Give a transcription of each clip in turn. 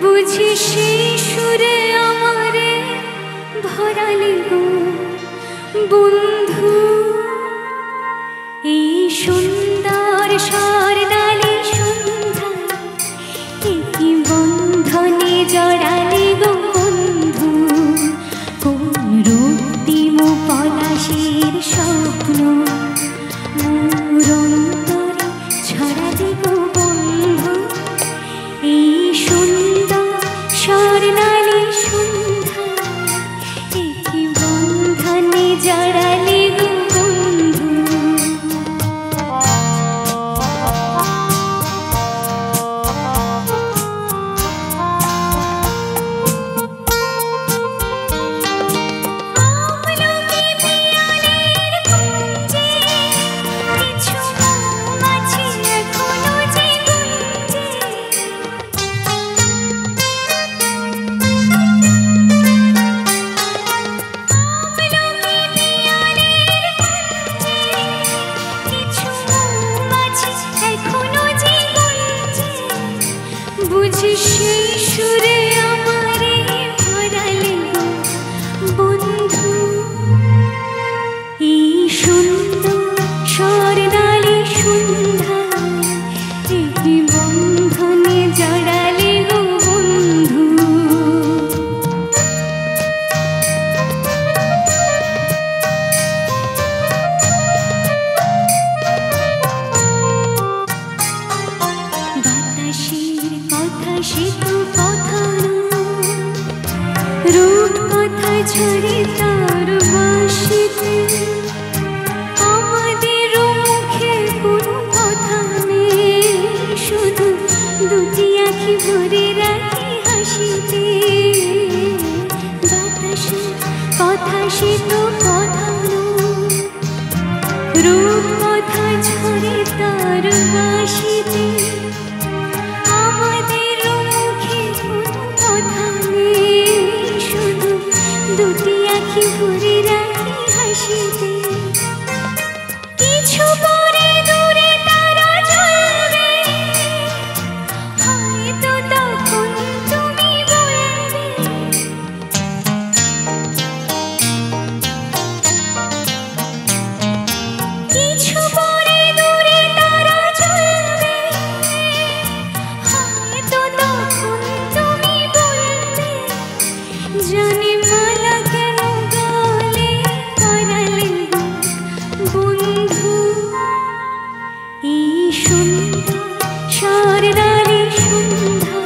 বুঝি সেই সুরে আমারে ভরালে গো বন্ধু। এই সুন্দর স্বরদালি সন্ধ্যা কি বন্ধনে জড়ালে গো বন্ধু। কোন রক্তিম পলাশের স্বপ্ন মোর অন্তরে ছড়ালে গো বন্ধু। এই সুন্দর স্বর্ণালী সন্ধ্যা কি বন্ধনে জড়ালে গো বন্ধু। বুঝি সেই সুরে আমারে ভরালে গো বন্ধু। এই সুন্দর স্বর্ণালী সন্ধ্যা কি বন্ধনে জড়ালে গো বন্ধু। বাতাসের কথা সে তো কথা না, রূপ কথা ঝরে তার বাঁশিতে। আমাদের মুখে কোনো কথা নেই, শুধু দুটি আঁখি ভরে রাখি হাসিতে। বাতাসের কথা সে তো কথা না, রূপ কথা ঝরে তার বাঁশিতে। দুটি আঁখি ভরে রাখি হাসিতে। কিছু পরে দূরে তারা জ্বলবে, হয়তো তখন তুমি বলবে। কিছু পরে দূরে তারা জ্বলবে, হয়তো তখন তুমি বলবে। জানি মালা কেন গলে পরালে গো বন্ধু। এই সুন্দর স্বর্ণালী সন্ধ্যা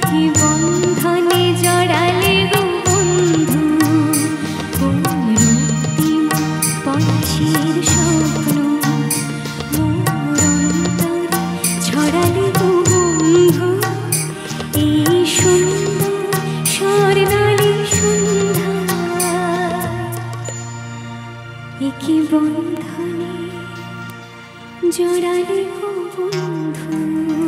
কি বন্ধনে জড়ালে গো বন্ধু। কোন রক্তিম পলাশের স্বপ্ন মোর অন্তরে ছড়ালে গো বন্ধু। এই সুন্দর স্বর্ণালী সন্ধ্যা কি বন্ধনে জড়ালে গো বন্ধু।